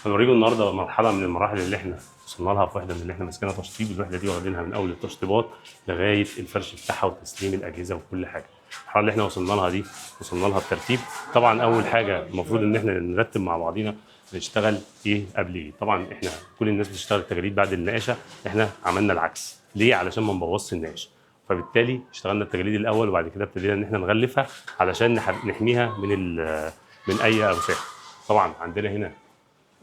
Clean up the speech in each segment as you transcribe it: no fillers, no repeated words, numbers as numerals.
هنوريكم النهارده مرحله من المراحل اللي احنا وصلنا لها في وحده من اللي احنا ماسكينها تشطيب. الوحده دي واخدينها من اول التشطيبات لغايه الفرش بتاعها وتسليم الاجهزه وكل حاجه. المرحله اللي احنا وصلنا لها دي وصلنا لها بترتيب. طبعا اول حاجه المفروض ان احنا نرتب مع بعضينا نشتغل ايه قبل ايه. طبعا احنا كل الناس بتشتغل التجريد بعد النقاشه، احنا عملنا العكس. ليه؟ علشان ما نبوظش النقاشه. فبالتالي اشتغلنا التجريد الاول وبعد كده ابتدينا ان احنا نغلفها علشان نحميها من اي اوساخ. طبعا عندنا هنا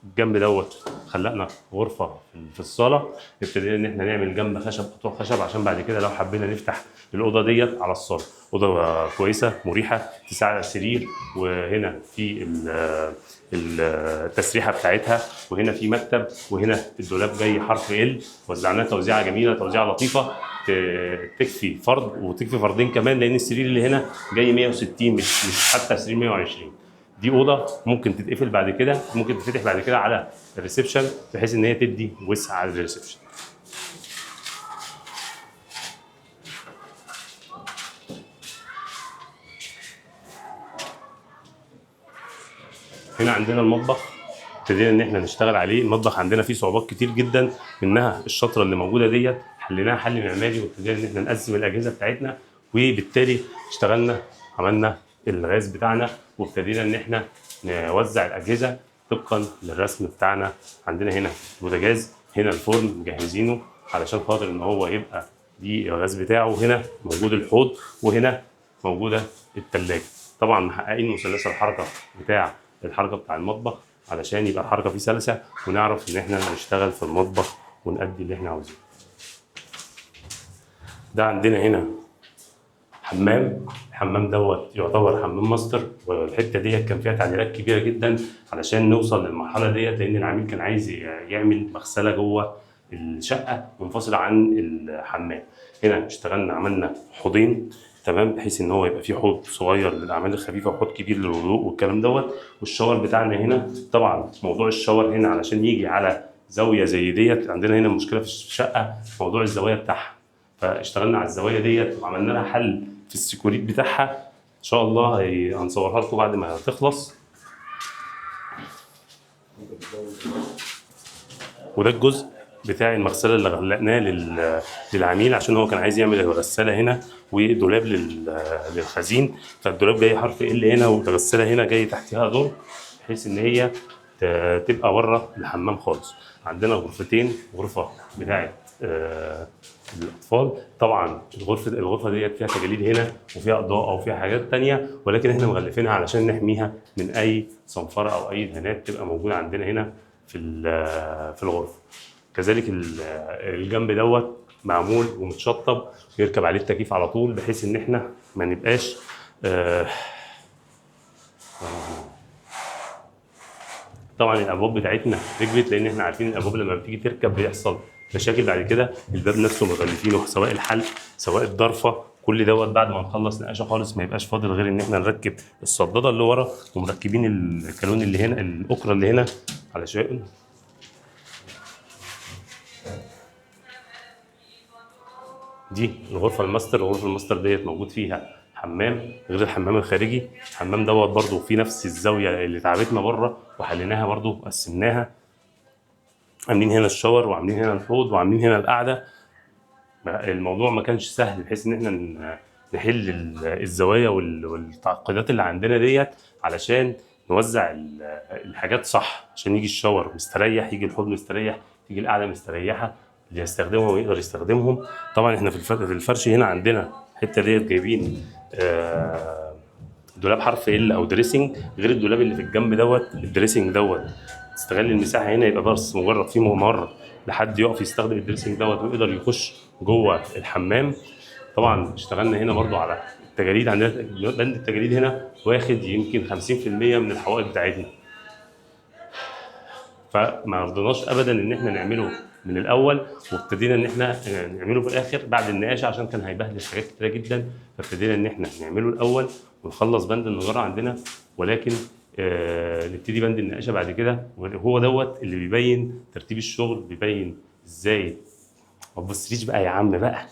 الجنب دوت خلقنا غرفه في الصاله. ابتدينا ان احنا نعمل جنب خشب، قطوع خشب، عشان بعد كده لو حبينا نفتح الاوضه ديت على الصاله. اوضه كويسه مريحه تساعد على السرير، وهنا في التسريحه بتاعتها، وهنا في مكتب، وهنا الدولاب جاي حرف ال. وزعناه توزيعه جميله، توزيعه لطيفه تكفي فرد وتكفي فردين كمان، لان السرير اللي هنا جاي 160 مش حتى سرير 120. دي اوضه ممكن تتقفل بعد كده، ممكن تفتح بعد كده على الريسبشن بحيث ان هي تدي وسع على الريسبشن. هنا عندنا المطبخ ابتدينا ان احنا نشتغل عليه. المطبخ عندنا فيه صعوبات كتير جدا، منها الشطره اللي موجوده ديت حليناها حل معماري، وابتدينا ان احنا نقسم الاجهزه بتاعتنا، وبالتالي اشتغلنا عملنا الغاز بتاعنا، وابتدينا ان احنا نوزع الاجهزه طبقا للرسم بتاعنا. عندنا هنا بوتاجاز، هنا الفرن مجهزينه علشان خاطر ان هو يبقى دي الغاز بتاعه، هنا موجود الحوض، وهنا موجوده الثلاجه. طبعا محققين مثلث الحركه بتاع المطبخ علشان يبقى الحركه فيه سلسه، ونعرف ان احنا نشتغل في المطبخ ونأدي اللي احنا عاوزينه. ده عندنا هنا الحمام دوت يعتبر حمام ماستر، والحته ديت كان فيها تعديلات كبيره جدا علشان نوصل للمرحله ديت، لان العميل كان عايز يعمل مغسله جوه الشقه منفصله عن الحمام. هنا اشتغلنا عملنا حوضين، تمام، بحيث ان هو يبقى فيه حوض صغير للاعمال الخفيفه وحوض كبير للوضوء والكلام دوت. والشاور بتاعنا هنا، طبعا موضوع الشاور هنا علشان يجي على زاويه زي ديت، عندنا هنا مشكله في الشقه موضوع الزوايا بتاعها، فاشتغلنا على الزوايا ديت وعملنا لها حل في السيكوريت بتاعها. ان شاء الله هنصورها لكم بعد ما تخلص. وده الجزء بتاع المغسله اللي غلقناه للعميل عشان هو كان عايز يعمل الغساله هنا ودولاب للخزين. فالدولاب جاي حرف ال هنا، والغساله هنا جاي تحتها دور بحيث ان هي تبقى بره الحمام خالص. عندنا غرفتين، غرفه بتاعت الاطفال. طبعا الغرفه ديت فيها تجاليد هنا وفيها اضاءه وفيها حاجات تانية، ولكن احنا مغلفينها علشان نحميها من اي صنفره او اي دهانات تبقى موجوده عندنا هنا في الغرفه. كذلك الجنب دوت معمول ومتشطب ويركب عليه التكييف على طول، بحيث ان احنا ما نبقاش طبعا الابواب بتاعتنا ركبت، لان احنا عارفين الابواب لما بتيجي تركب بيحصل مشاكل بعد كده. الباب نفسه مغلفينه، سواء الحلق سواء الضرفه، كل دوت بعد ما نخلص نقاشه خالص ما يبقاش فاضل غير ان احنا نركب الصداده اللي ورا، ومركبين الكالون اللي هنا، الاكره اللي هنا، علشان دي الغرفه الماستر. الغرفه الماستر ديت موجود فيها حمام غير الحمام الخارجي. الحمام دوت برضو في نفس الزاويه اللي تعبتنا بره وحليناها برضو، قسمناها، عاملين هنا الشاور وعاملين هنا الحوض وعاملين هنا القعده. الموضوع ما كانش سهل بحيث ان احنا نحل الزوايا والتعقيدات اللي عندنا ديت علشان نوزع الحاجات صح، عشان يجي الشاور مستريح، يجي الحوض مستريح، تيجي القعده مستريحه، اللي يستخدمهم ويقدر يستخدمهم. طبعا احنا في الفرش هنا عندنا الحته ديت جايبين دولاب حرف ال او دريسنج، غير الدولاب اللي في الجنب دوت. الدريسنج دوت استغل المساحه هنا، يبقى بس مجرد في ممر لحد يقف يستخدم الدريسنج دوت ويقدر يخش جوه الحمام. طبعا اشتغلنا هنا برضو على التجاليد. عندنا بند التجاليد هنا واخد يمكن 50% من الحوائط بتاعتنا، فما رضيناش ابدا ان احنا نعمله من الاول، وابتدينا ان احنا نعمله في الاخر بعد النقاشه عشان كان هيبهدل حاجات كتيره جدا. فابتدينا ان احنا نعمله الاول ونخلص بند النجاره عندنا، ولكن نبتدي بند النقاشه بعد كده. وهو دوت اللي بيبين ترتيب الشغل، بيبين ازاي. ما تبصليش بقى يا عم بقى